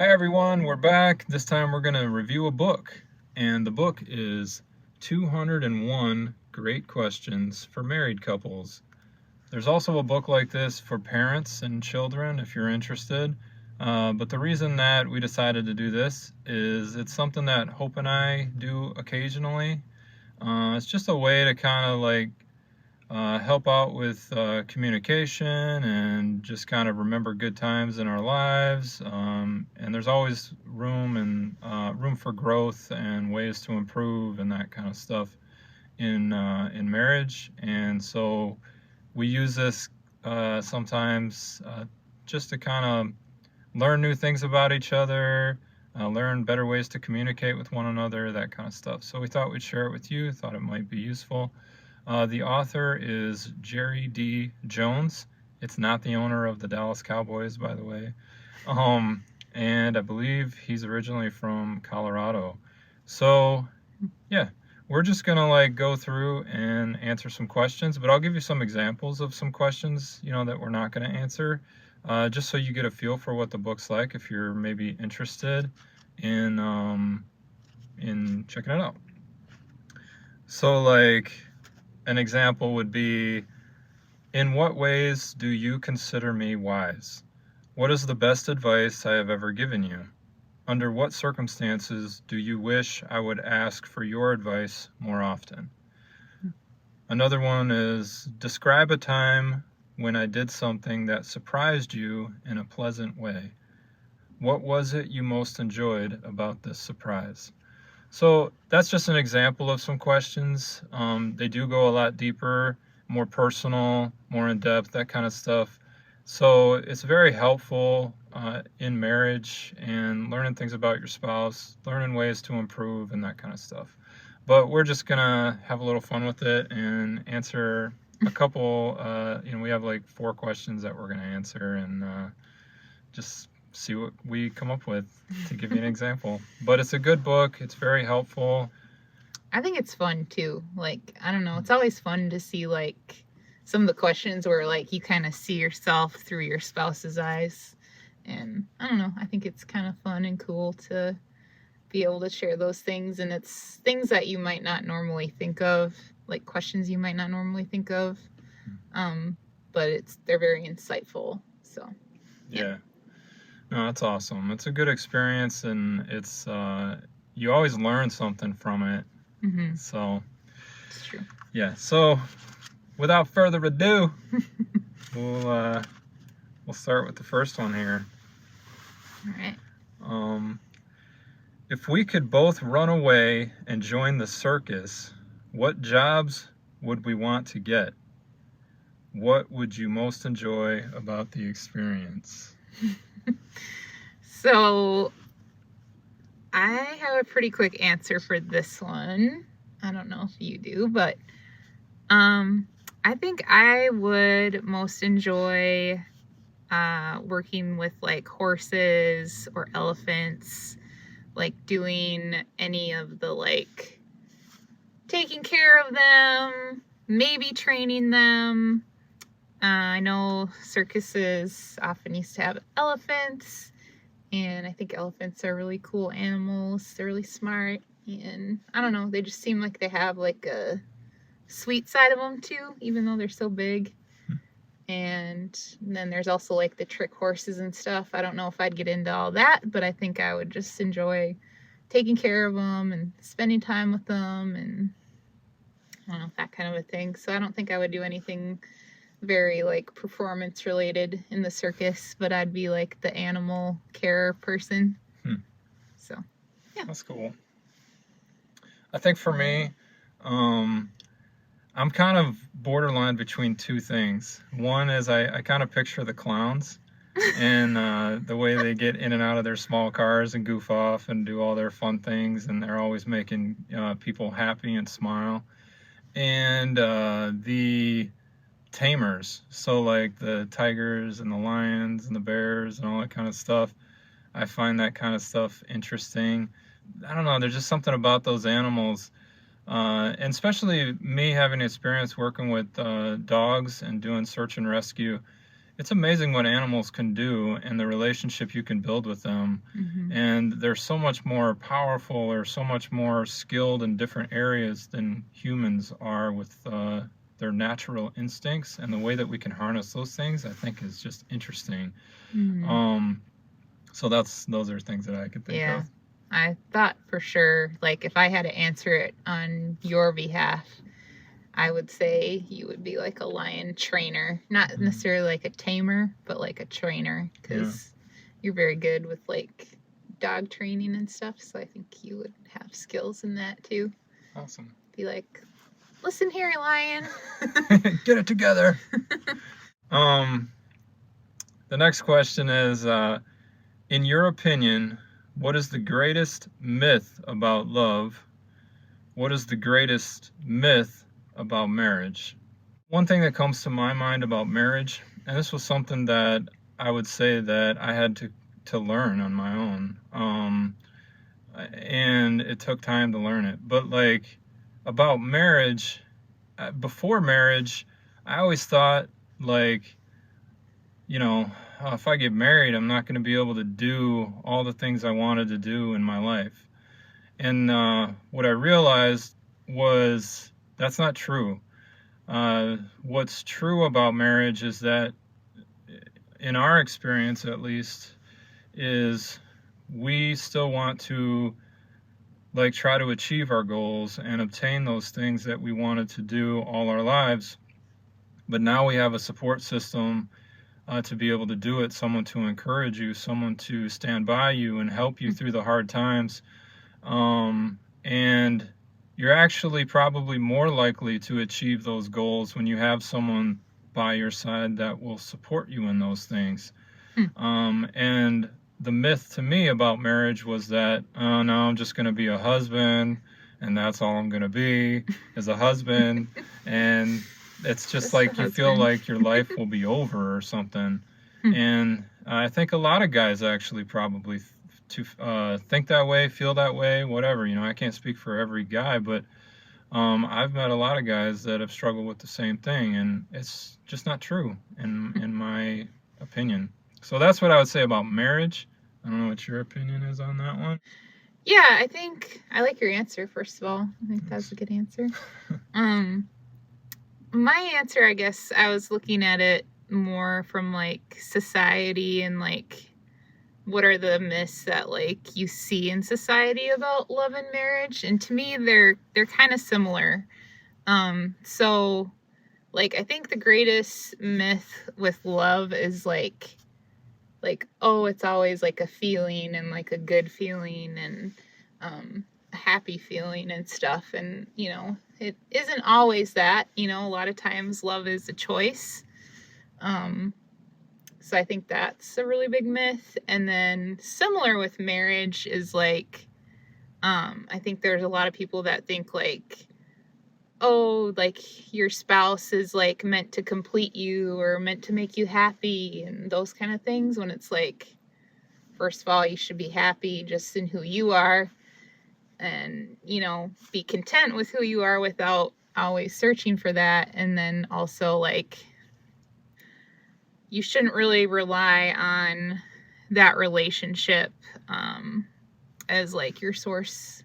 Hi everyone, we're back. This time we're going to review a book, and the book is 201 Great Questions for Married Couples. There's also a book like this for parents and children if you're interested, but the reason that we decided to do this is it's something that Hope and I do occasionally. It's just a way to kind of help out with communication and just kind of remember good times in our lives. And there's always room for growth and ways to improve and that kind of stuff in marriage. And so we use this sometimes just to kind of learn new things about each other, learn better ways to communicate with one another, that kind of stuff. So we thought we'd share it with you, thought it might be useful. The author is Jerry D. Jones. It's not the owner of the Dallas Cowboys, by the way. And I believe he's originally from Colorado. So, yeah, we're just gonna go through and answer some questions, but I'll give you some examples of some questions, that we're not gonna answer, just so you get a feel for what the book's like if you're maybe interested in checking it out. So, an example would be, in what ways do you consider me wise? What is the best advice I have ever given you? Under what circumstances do you wish I would ask for your advice more often? Another one is, describe a time when I did something that surprised you in a pleasant way. What was it you most enjoyed about this surprise? So that's just an example of some questions. They do go a lot deeper, more personal, more in-depth, that kind of stuff. So it's very helpful in marriage and learning things about your spouse, learning ways to improve and that kind of stuff. But we're just gonna have a little fun with it and answer a couple, we have 4 questions that we're gonna answer and just see what we come up with to give you an example. But it's a good book. It's very helpful. I think it's fun too. I don't know. It's always fun to see some of the questions where you kind of see yourself through your spouse's eyes. And I don't know. I think it's kind of fun and cool to be able to share those things. And it's things that you might not normally think of, like questions you might not normally think of. But they're very insightful. So, yeah. No, that's awesome. It's a good experience, and it's you always learn something from it. Mm-hmm. So it's true. Yeah. So without further ado, we'll start with the first one here. All right. If we could both run away and join the circus, what jobs would we want to get? What would you most enjoy about the experience? So I have a pretty quick answer for this one. I don't know if you do, but I think I would most enjoy working with horses or elephants, doing any of the taking care of them, maybe training them. I know circuses often used to have elephants, and I think elephants are really cool animals. They're really smart, and I don't know, they just seem like they have a sweet side of them too, even though they're so big. And then there's also the trick horses and stuff. I don't know if I'd get into all that, but I think I would just enjoy taking care of them and spending time with them, and I don't know, that kind of a thing. So I don't think I would do anything very performance related in the circus, but I'd be the animal care person. So yeah, that's cool. I think for me, I'm kind of borderline between two things. One is I kind of picture the clowns and the way they get in and out of their small cars and goof off and do all their fun things, and they're always making people happy and smile. And the tamers, so the tigers and the lions and the bears and all that kind of stuff, I find that kind of stuff interesting. I don't know, there's just something about those animals, and especially me having experience working with dogs and doing search and rescue. it's amazing what animals can do and the relationship you can build with them. And they're so much more powerful or so much more skilled in different areas than humans are with their natural instincts, and the way that we can harness those things, I think, is just interesting. So those are things that I could think of. I thought for sure, like, if I had to answer it on your behalf, I would say you would be like a lion trainer. Not necessarily like a tamer, but like a trainer, because you're very good with like dog training and stuff. So I think you would have skills in that too. Awesome. Be like, listen here, lion. Get it together. The next question is, in your opinion, what is the greatest myth about love? What is the greatest myth about marriage? One thing that comes to my mind about marriage, and this was something that I would say that I had to learn on my own, and it took time to learn it. But like, about marriage, before marriage, I always thought, like, if I get married, I'm not going to be able to do all the things I wanted to do in my life. And what I realized was that's not true. What's true about marriage is that, in our experience at least, is we still want to like try to achieve our goals and obtain those things that we wanted to do all our lives. But now we have a support system to be able to do it, someone to encourage you, someone to stand by you and help you through the hard times. And you're actually probably more likely to achieve those goals when you have someone by your side that will support you in those things. And the myth to me about marriage was that, oh, no, I'm just going to be a husband, and that's all I'm going to be, is a husband. And it's just like you feel like your life will be over or something. And I think a lot of guys actually probably think that way, feel that way, whatever. I can't speak for every guy, but I've met a lot of guys that have struggled with the same thing, and it's just not true in my opinion. So that's what I would say about marriage. I don't know what your opinion is on that one. Yeah, I think I like your answer, first of all. I think that's a good answer. My answer, I guess, I was looking at it more from like society and like what are the myths that like you see in society about love and marriage, and to me they're kind of similar. So like I think the greatest myth with love is like oh, it's always like a feeling and like a good feeling and a happy feeling and stuff, and it isn't always that. A lot of times love is a choice. So I think that's a really big myth. And then similar with marriage is like I think there's a lot of people that think like, oh, like your spouse is like meant to complete you or meant to make you happy and those kind of things, when it's like, first of all, you should be happy just in who you are and be content with who you are without always searching for that. And then also like you shouldn't really rely on that relationship as like your source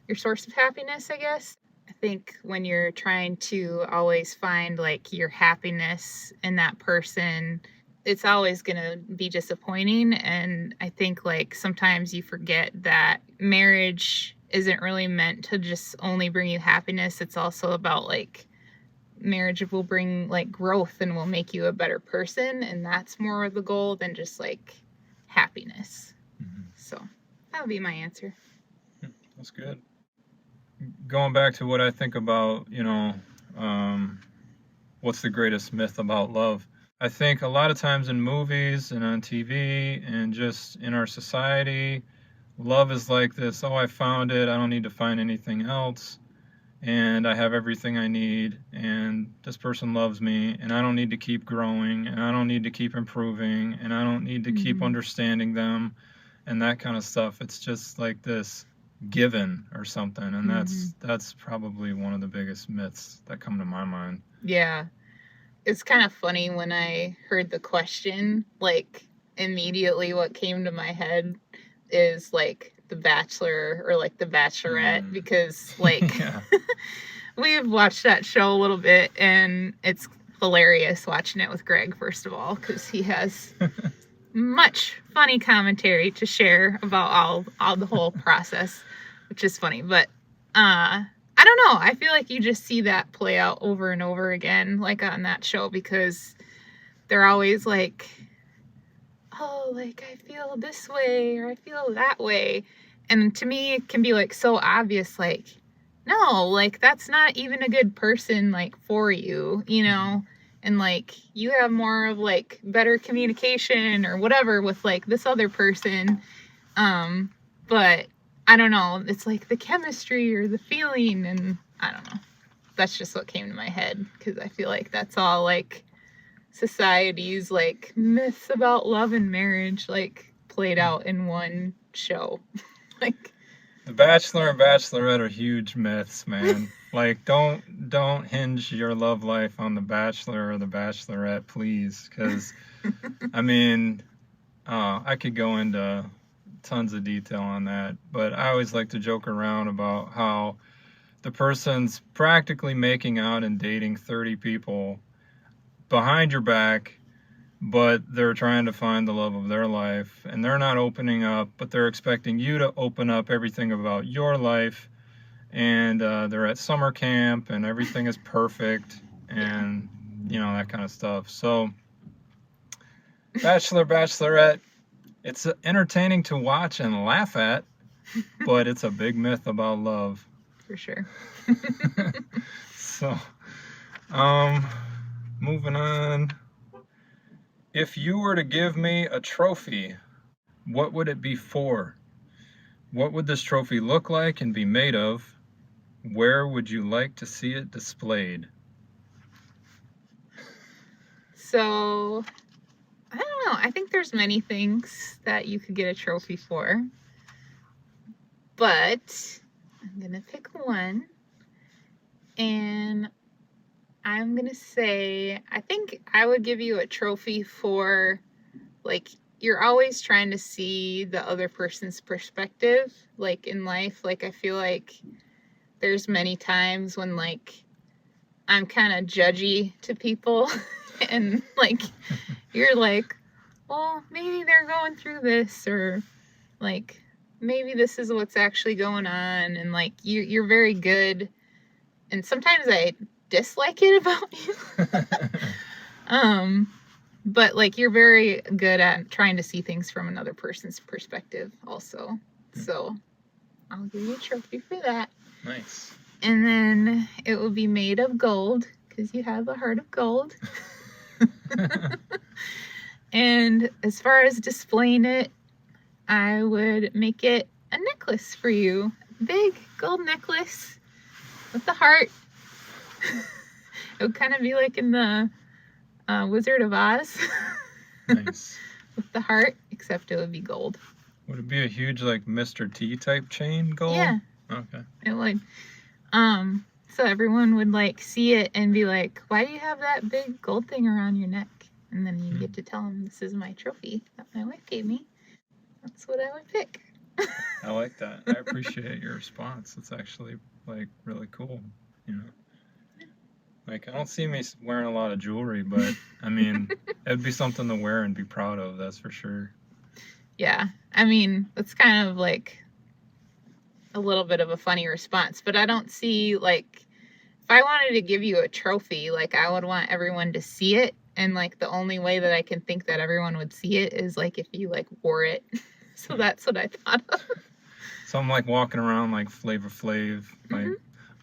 of happiness, I guess. I think when you're trying to always find like your happiness in that person, it's always going to be disappointing. And I think like sometimes you forget that marriage isn't really meant to just only bring you happiness. It's also about like marriage will bring like growth and will make you a better person, and that's more of the goal than just like happiness. So that would be my answer. That's good. Going back to what I think about, what's the greatest myth about love? I think a lot of times in movies and on TV and just in our society, love is like this, oh, I found it, I don't need to find anything else, and I have everything I need, and this person loves me, and I don't need to keep growing, and I don't need to keep improving, and I don't need to keep understanding them, and that kind of stuff. It's just like this given or something, and that's probably one of the biggest myths that come to my mind. Yeah. it's kind of funny when I heard the question, like immediately what came to my head is like The Bachelor or like The Bachelorette, because like Yeah. we've watched that show a little bit and it's hilarious watching it with Greg, first of all, because he has much funny commentary to share about all the whole process, which is funny. But I don't know. I feel like you just see that play out over and over again, like on that show, because they're always like, oh, like I feel this way or I feel that way. And to me, it can be like so obvious, like, no, like that's not even a good person, like for you, you know? And like you have more of like better communication or whatever with like this other person. But I don't know, it's like the chemistry or the feeling, and I don't know. That's just what came to my head, because I feel like that's all like society's like myths about love and marriage like played out in one show. Like The Bachelor and Bachelorette are huge myths, man. Like, don't hinge your love life on The Bachelor or The Bachelorette, please, because I mean, I could go into tons of detail on that, but I always like to joke around about how the person's practically making out and dating 30 people behind your back, but they're trying to find the love of their life, and they're not opening up, but they're expecting you to open up everything about your life, and they're at summer camp and everything is perfect, and you know, that kind of stuff. So Bachelor, Bachelorette, it's entertaining to watch and laugh at, but it's a big myth about love. for sure. So, moving on. If you were to give me a trophy, what would it be for? What would this trophy look like and be made of? Where would you like to see it displayed? So I don't know. I think there's many things that you could get a trophy for, but I'm gonna pick one, and I'm gonna say I think I would give you a trophy for like you're always trying to see the other person's perspective, like in life. Like I feel like there's many times when like I'm kind of judgy to people and like you're like, well, maybe they're going through this, or like maybe this is what's actually going on, and like you're very good, and sometimes I dislike it about you. But like you're very good at trying to see things from another person's perspective also. So I'll give you a trophy for that. Nice. And then it will be made of gold, because you have a heart of gold. And as far as displaying it, I would make it a necklace for you. Big gold necklace with the heart. It would kind of be like in the Wizard of Oz. Nice. With the heart, except it would be gold. Would it be a huge like Mr. T type chain gold? Yeah. Okay. It would. So everyone would like see it and be like, why do you have that big gold thing around your neck? And then you get to tell them, this is my trophy that my wife gave me. That's what I would pick. I like that. I appreciate your response. It's actually like really cool, you know. Like, I don't see me wearing a lot of jewelry, but I mean, it'd be something to wear and be proud of, that's for sure. Yeah. I mean, it's kind of like a little bit of a funny response, but I don't see like if I wanted to give you a trophy, like I would want everyone to see it, and like the only way that I can think that everyone would see it is like if you like wore it. So that's what I thought of. So I'm like walking around like Flavor Flav, like,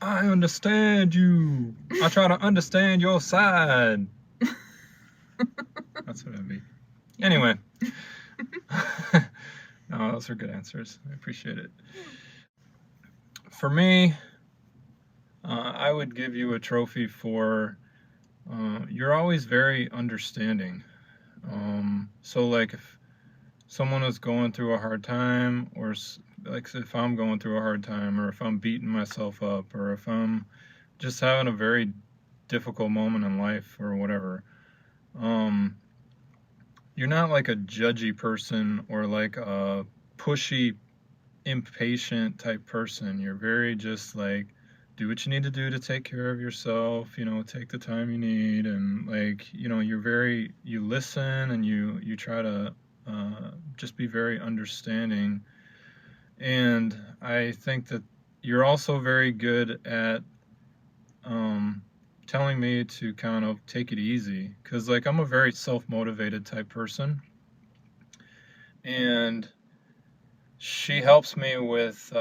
I understand you. I try to understand your side. That's what it'd be. Anyway. No, those are good answers. I appreciate it. For me, I would give you a trophy for you're always very understanding. So like if someone is going through a hard time, or like if I'm going through a hard time, or if I'm beating myself up, or if I'm just having a very difficult moment in life or whatever, you're not like a judgy person or like a pushy, impatient type person. You're very just like, do what you need to do to take care of yourself, take the time you need, and like, you listen, and you try to just be very understanding. And I think that you're also very good at telling me to kind of take it easy, because like I'm a very self-motivated type person, and she helps me with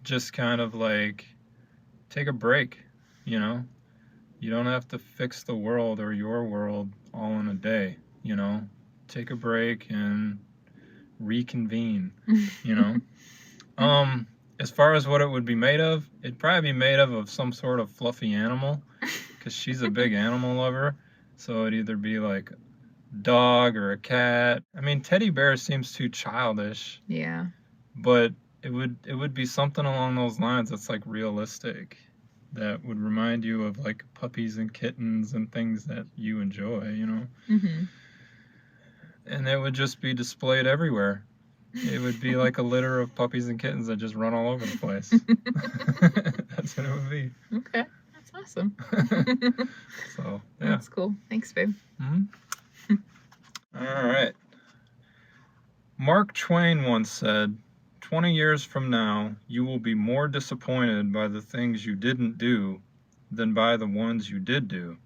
just kind of like take a break. You don't have to fix the world or your world all in a day. Take a break and reconvene. you know as far as what it would be made of, it'd probably be made of some sort of fluffy animal, because she's a big animal lover. So it'd either be like a dog or a cat. I mean, teddy bear seems too childish. Yeah. But it would be something along those lines that's like realistic, that would remind you of like puppies and kittens and things that you enjoy, Mm-hmm. And it would just be displayed everywhere. It would be like a litter of puppies and kittens that just run all over the place. That's what it would be. Okay, that's awesome. So, yeah. That's cool. Thanks, babe. Mm-hmm. All right. Mark Twain once said, 20 years from now, you will be more disappointed by the things you didn't do than by the ones you did do.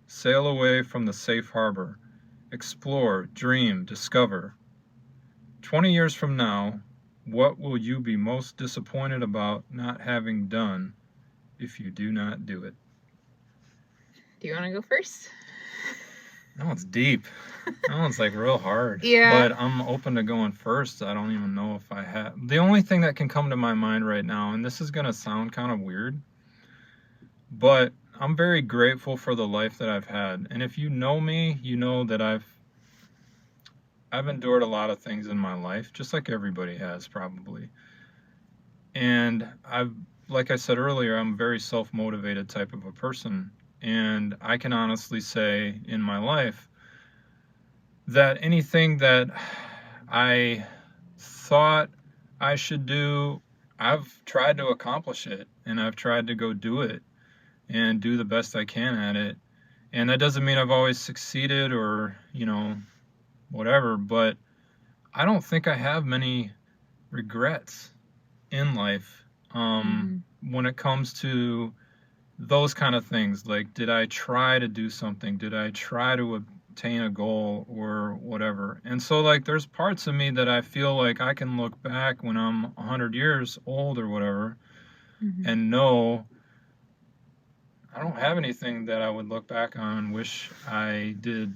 Sail away from the safe harbor. Explore, dream, discover. 20 years from now, what will you be most disappointed about not having done if you do not do it? Do you want to go first? That one's deep. That one's like real hard. Yeah. But I'm open to going first. I don't even know if I have. The only thing that can come to my mind right now, and this is going to sound kind of weird, but I'm very grateful for the life that I've had. And if you know me, you know that I've endured a lot of things in my life, just like everybody has probably. And like I said earlier, I'm a very self-motivated type of a person. And I can honestly say in my life that anything that I thought I should do, I've tried to accomplish it, and I've tried to go do it and do the best I can at it. And that doesn't mean I've always succeeded or, whatever, but I don't think I have many regrets in life when it comes to those kind of things. Like, did I try to do something? Did I try to obtain a goal or whatever? And so, like, there's parts of me that I feel like I can look back when I'm 100 years old or whatever and know I don't have anything that I would look back on and wish I did.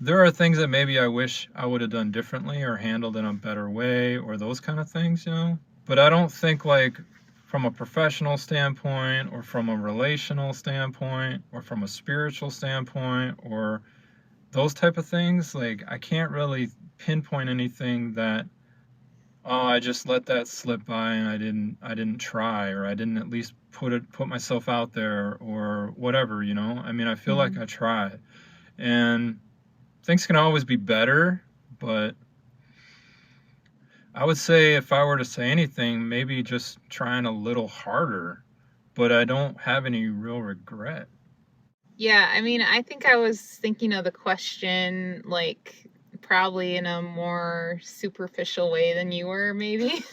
There are things that maybe I wish I would have done differently or handled in a better way or those kind of things, But I don't think, like, from a professional standpoint or from a relational standpoint or from a spiritual standpoint or those type of things, like, I can't really pinpoint anything that, I just let that slip by and I didn't try, or I didn't at least put myself out there or whatever, I mean, I feel like I tried. And things can always be better, but I would say if I were to say anything, maybe just trying a little harder, but I don't have any real regret. Yeah, I mean, I think I was thinking of the question, like, probably in a more superficial way than you were, maybe.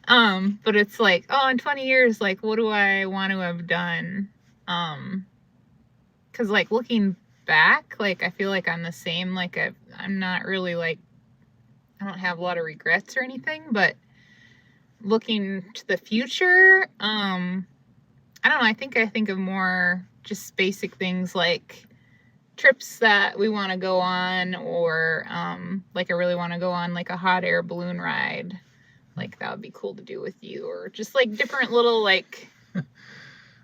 But it's like, in 20 years, like, what do I want to have done? 'Cause, like, looking back, like, I feel like I'm the same. Like, I'm not really, like, I don't have a lot of regrets or anything, but looking to the future, I don't know, I think of more just basic things like trips that we want to go on, or like I really want to go on like a hot air balloon ride. Like, that would be cool to do with you, or just like different little, like,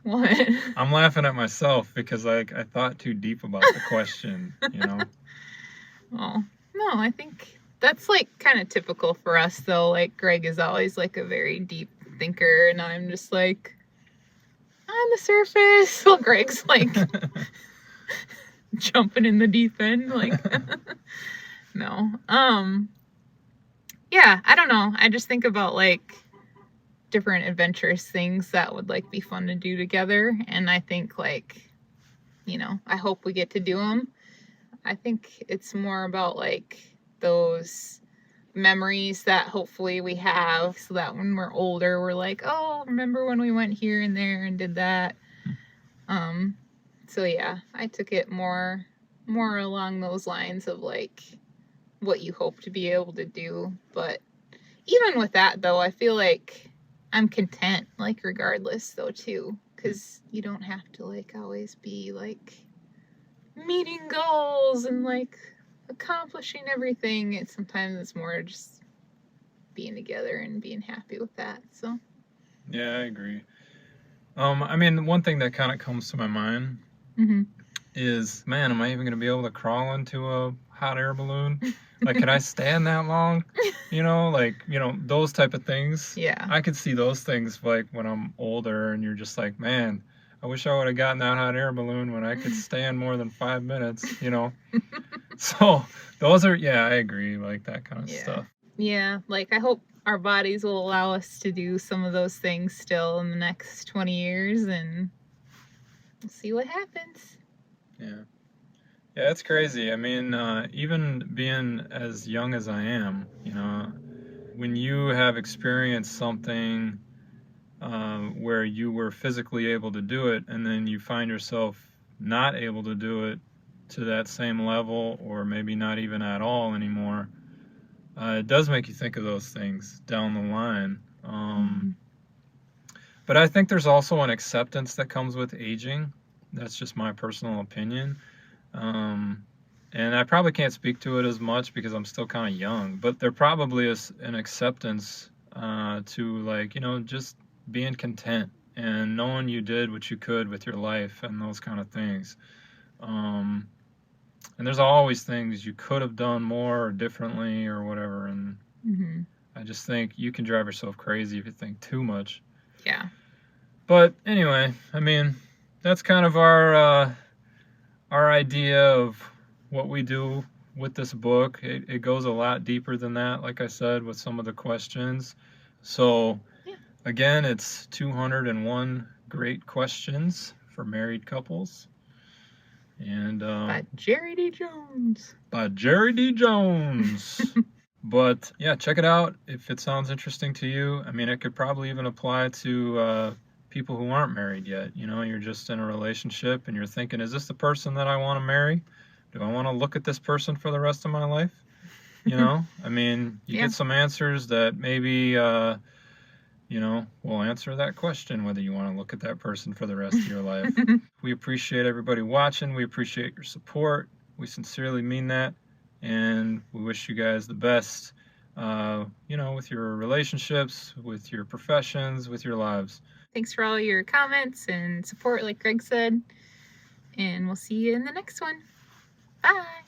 what? I'm laughing at myself because, like, I thought too deep about the question, Oh, no, I think that's like kind of typical for us though. Like, Greg is always like a very deep thinker, and I'm just like, on the surface while Greg's like jumping in the deep end. Like, no. Yeah, I don't know. I just think about like different adventurous things that would like be fun to do together. And I think like, I hope we get to do them. I think it's more about like those memories that hopefully we have so that when we're older we're like, oh, remember when we went here and there and did that. So yeah, I took it more along those lines of like what you hope to be able to do. But even with that though, I feel like I'm content, like regardless though too, because you don't have to like always be like meeting goals and like accomplishing everything. Sometimes it's more just being together and being happy with that. So Yeah, I agree. I mean, one thing that kind of comes to my mind is, man, am I even going to be able to crawl into a hot air balloon? Like, can I stand that long? Those type of things. Yeah. I could see those things like when I'm older and you're just like, man, I wish I would have gotten that hot air balloon when I could stand more than 5 minutes, So those are, yeah, I agree, like that kind of stuff. Yeah, like I hope our bodies will allow us to do some of those things still in the next 20 years, and we'll see what happens. Yeah. Yeah, it's crazy. I mean, even being as young as I am, when you have experienced something where you were physically able to do it, and then you find yourself not able to do it to that same level, or maybe not even at all anymore, it does make you think of those things down the line. But I think there's also an acceptance that comes with aging. That's just my personal opinion. And I probably can't speak to it as much because I'm still kind of young, but there probably is an acceptance to like, just being content and knowing you did what you could with your life and those kind of things. And there's always things you could have done more or differently or whatever. And I just think you can drive yourself crazy if you think too much. Yeah. But anyway, I mean, that's kind of our idea of what we do with this book. It goes a lot deeper than that, like I said, with some of the questions. So, again, it's 201 great questions for married couples. And by Jerry D. Jones. By Jerry D. Jones. But yeah, check it out if it sounds interesting to you. I mean, it could probably even apply to people who aren't married yet. You're just in a relationship and you're thinking, is this the person that I want to marry? Do I want to look at this person for the rest of my life? I mean, you get some answers that maybe, will answer that question, whether you want to look at that person for the rest of your life. We appreciate everybody watching. We appreciate your support. We sincerely mean that. And we wish you guys the best, with your relationships, with your professions, with your lives. Thanks for all your comments and support, like Greg said. And we'll see you in the next one. Bye.